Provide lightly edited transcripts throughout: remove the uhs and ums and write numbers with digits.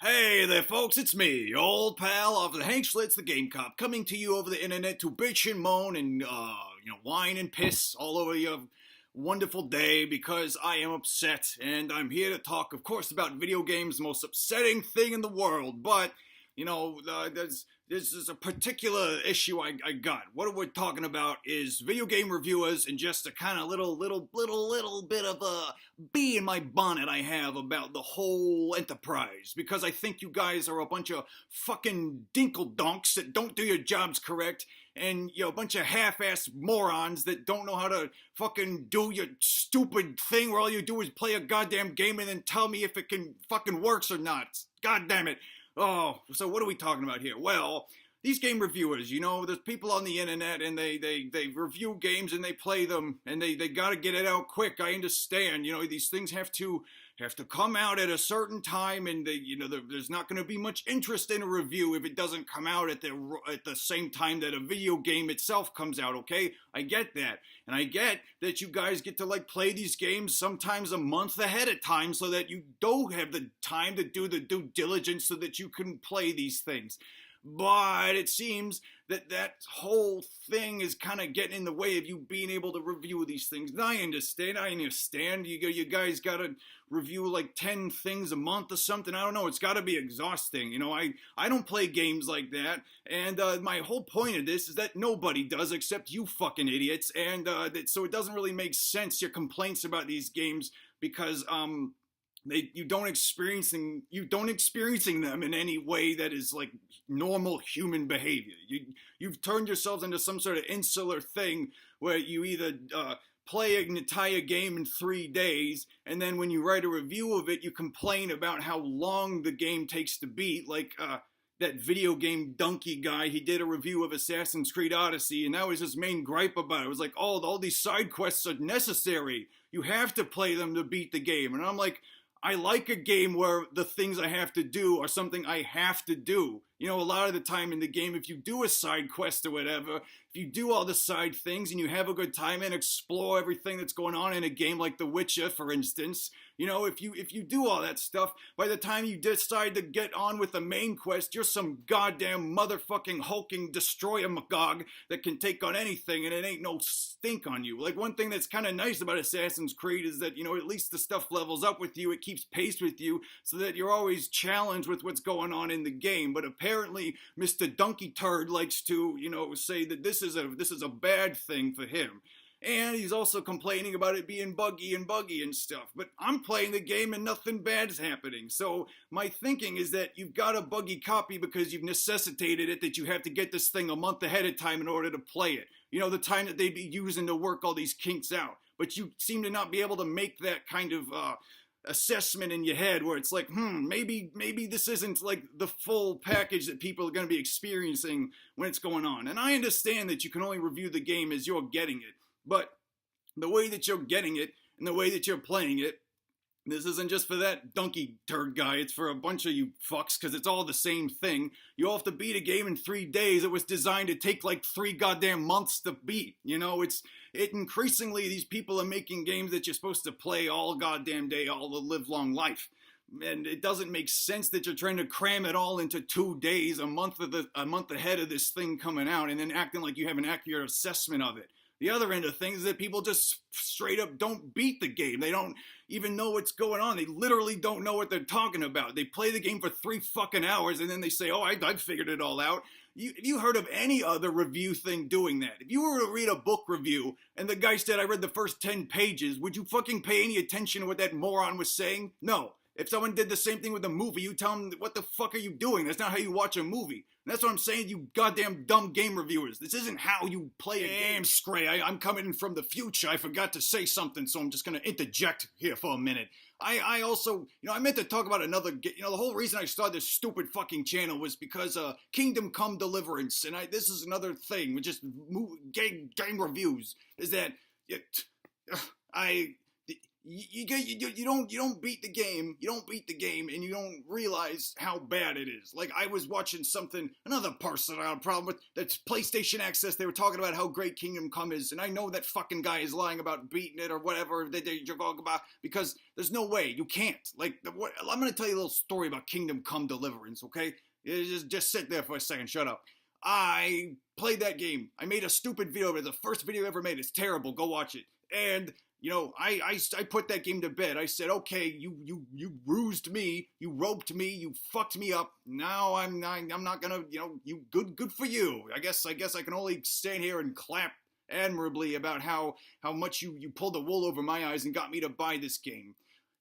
Hey there, folks, it's me, your old pal of the Hank Schlitz, the Game Cop, coming to you over the internet to bitch and moan and, whine and piss all over your wonderful day because I am upset, and I'm here to talk, of course, about video games, the most upsetting thing in the world, but, there's a particular issue I got. What we're talking about is video game reviewers and just a kind of little bit of a bee in my bonnet I have about the whole enterprise because I think you guys are a bunch of fucking dinkle-donks that don't do your jobs correct and you're a bunch of half-assed morons that don't know how to fucking do your stupid thing where all you do is play a goddamn game and then tell me if it can fucking works or not. God damn it. Oh, so what are we talking about here? Well, these game reviewers, there's people on the internet and they review games and they play them and they got to get it out quick. I understand, these things have to come out at a certain time and there's not going to be much interest in a review if it doesn't come out at the same time that a video game itself comes out, okay? I get that. And I get that you guys get to play these games sometimes a month ahead of time so that you don't have the time to do the due diligence so that you can play these things. But it seems that whole thing is kind of getting in the way of you being able to review these things. And I understand. You guys got to review 10 things a month or something. I don't know. It's got to be exhausting. I don't play games like that. And my whole point of this is that nobody does except you fucking idiots. And so it doesn't really make sense, your complaints about these games, because you don't experiencing them in any way that is like normal human behavior. You've turned yourselves into some sort of insular thing where you either play an entire game in 3 days, and then when you write a review of it, you complain about how long the game takes to beat. That video game donkey guy, he did a review of Assassin's Creed Odyssey, and that was his main gripe about it. It was like, all these side quests are necessary. You have to play them to beat the game. And I'm like, I like a game where the things I have to do are something I have to do. A lot of the time in the game, if you do a side quest or whatever, if you do all the side things and you have a good time and explore everything that's going on in a game like The Witcher, for instance, if you do all that stuff, by the time you decide to get on with the main quest, you're some goddamn motherfucking hulking destroyer magog that can take on anything and it ain't no stink on you. One thing that's kind of nice about Assassin's Creed is that, at least the stuff levels up with you, it keeps pace with you so that you're always challenged with what's going on in the game. But apparently Mr. Donkey Turd likes to, say that this is a bad thing for him. And he's also complaining about it being buggy and stuff. But I'm playing the game and nothing bad's happening. So my thinking is that you've got a buggy copy because you've necessitated it, that you have to get this thing a month ahead of time in order to play it. The time that they'd be using to work all these kinks out. But you seem to not be able to make that kind of assessment in your head where it's like, maybe this isn't like the full package that people are going to be experiencing when it's going on. And I understand that you can only review the game as you're getting it. But the way that you're getting it and the way that you're playing it, this isn't just for that donkey turd guy. It's for a bunch of you fucks because it's all the same thing. You all have to beat a game in 3 days. It was designed to take 3 goddamn months to beat. It increasingly, these people are making games that you're supposed to play all goddamn day, all the live long life. And it doesn't make sense that you're trying to cram it all into 2 days, a month ahead of this thing coming out, and then acting like you have an accurate assessment of it. The other end of things is that people just straight up don't beat the game. They don't even know what's going on. They literally don't know what they're talking about. They play the game for 3 fucking hours and then they say, I figured it all out. Have you heard of any other review thing doing that? If you were to read a book review and the guy said, I read the first 10 pages, would you fucking pay any attention to what that moron was saying? No. If someone did the same thing with a movie, you tell them, what the fuck are you doing? That's not how you watch a movie. And that's what I'm saying, you goddamn dumb game reviewers. This isn't how you play a game, Scray. I'm coming in from the future. I forgot to say something, so I'm just going to interject here for a minute. I also, I meant to talk about another, the whole reason I started this stupid fucking channel was because Kingdom Come Deliverance, and this is another thing with just game reviews, is that you don't beat the game. You don't beat the game, and you don't realize how bad it is. Like, I was watching something, another person I had a problem with, that's PlayStation Access. They were talking about how great Kingdom Come is, and I know that fucking guy is lying about beating it or whatever you're talking about, because there's no way. You can't. Like, I'm going to tell you a little story about Kingdom Come Deliverance, okay? Just sit there for a second. Shut up. I played that game. I made a stupid video of it. The first video I ever made. It's terrible. Go watch it. And you know, I put that game to bed. I said, okay, you rused me, you roped me, you fucked me up. Now I'm not gonna, you know, you good for you. I guess I can only stand here and clap admirably about how much you pulled the wool over my eyes and got me to buy this game.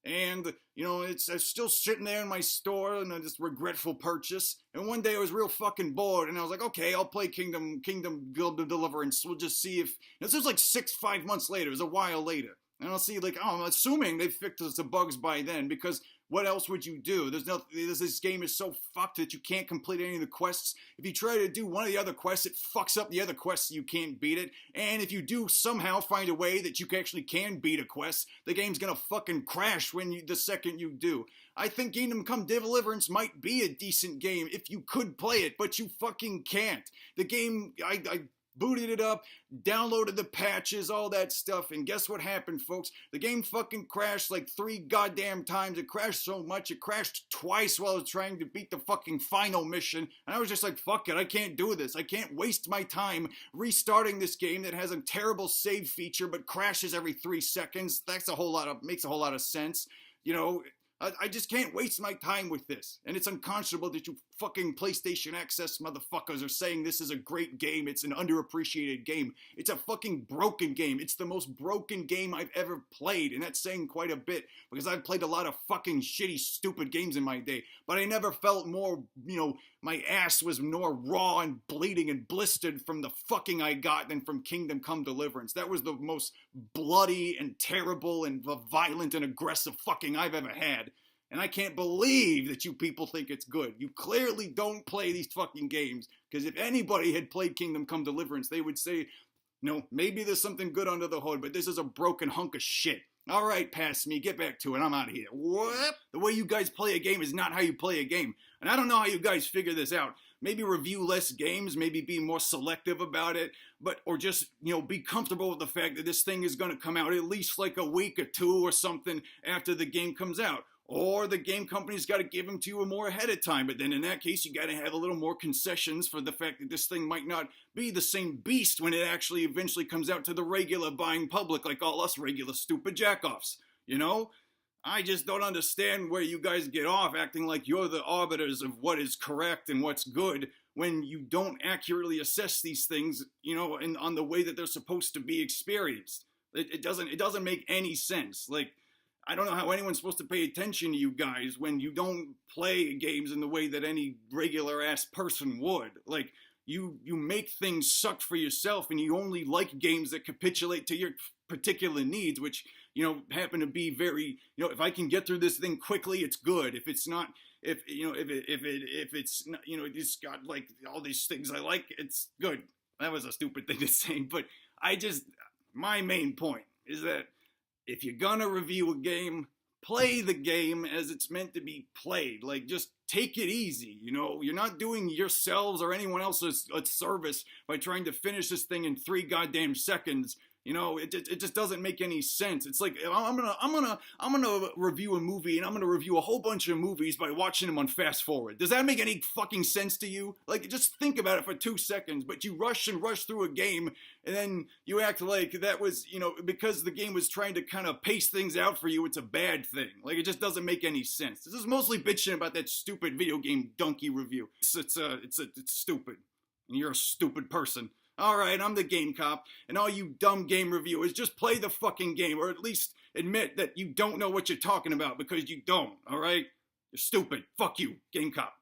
And, you know, it's still sitting there in my store, and this regretful purchase. And one day I was real fucking bored, and I was like, okay, I'll play Kingdom Deliverance. We'll just see if... This was like 5 months later. It was a while later. And I'll see, like, oh, I'm assuming they fixed the bugs by then, because what else would you do? This game is so fucked that you can't complete any of the quests. If you try to do one of the other quests, it fucks up the other quests, so you can't beat it. And if you do somehow find a way that you actually can beat a quest, the game's gonna fucking crash the second you do. I think Kingdom Come Deliverance might be a decent game if you could play it, but you fucking can't. The game, I booted it up, downloaded the patches, all that stuff, and guess what happened, folks? The game fucking crashed like 3 goddamn times. It crashed so much, it crashed twice while I was trying to beat the fucking final mission, and I was just like, fuck it, I can't do this. I can't waste my time restarting this game that has a terrible save feature but crashes every 3 seconds. Makes a whole lot of sense. You know, I just can't waste my time with this. And it's unconscionable that you fucking PlayStation Access motherfuckers are saying this is a great game. It's an underappreciated game. It's a fucking broken game. It's the most broken game I've ever played. And that's saying quite a bit, because I've played a lot of fucking shitty, stupid games in my day. But I never felt more, you know, my ass was more raw and bleeding and blistered from the fucking I got than from Kingdom Come Deliverance. That was the most bloody and terrible and violent and aggressive fucking I've ever had. And I can't believe that you people think it's good. You clearly don't play these fucking games, because if anybody had played Kingdom Come Deliverance, they would say, no, maybe there's something good under the hood, but this is a broken hunk of shit. All right, pass me, get back to it, I'm out of here. What? The way you guys play a game is not how you play a game. And I don't know how you guys figure this out. Maybe review less games, maybe be more selective about it, or just, you know, be comfortable with the fact that this thing is going to come out at least like a week or 2 or something after the game comes out. Or the game company's got to give them to you more ahead of time. But then in that case, you got to have a little more concessions for the fact that this thing might not be the same beast when it actually eventually comes out to the regular buying public, like all us regular stupid jackoffs. You know? I just don't understand where you guys get off acting like you're the arbiters of what is correct and what's good when you don't accurately assess these things, you know, on the way that they're supposed to be experienced. It doesn't make any sense. Like, I don't know how anyone's supposed to pay attention to you guys when you don't play games in the way that any regular ass person would. Like, you make things suck for yourself, and you only like games that capitulate to your particular needs, which, you know, happen to be very, you know, if I can get through this thing quickly, it's good. If it's not, if it's not, you know, it's got like all these things I like, it's good. That was a stupid thing to say, but my main point is that if you're gonna review a game, play the game as it's meant to be played. Like, just take it easy, you know? You're not doing yourselves or anyone else a service by trying to finish this thing in 3 goddamn seconds. You know, it just doesn't make any sense. It's like, I'm gonna review a movie, and I'm gonna review a whole bunch of movies by watching them on fast forward. Does that make any fucking sense to you? Like, just think about it for 2 seconds, but you rush through a game, and then you act like that was, you know, because the game was trying to kind of pace things out for you, it's a bad thing. Like, it just doesn't make any sense. This is mostly bitching about that stupid video game donkey review. It's stupid, and you're a stupid person. Alright, I'm the Game Cop, and all you dumb game reviewers, just play the fucking game, or at least admit that you don't know what you're talking about, because you don't, alright? You're stupid. Fuck you, Game Cop.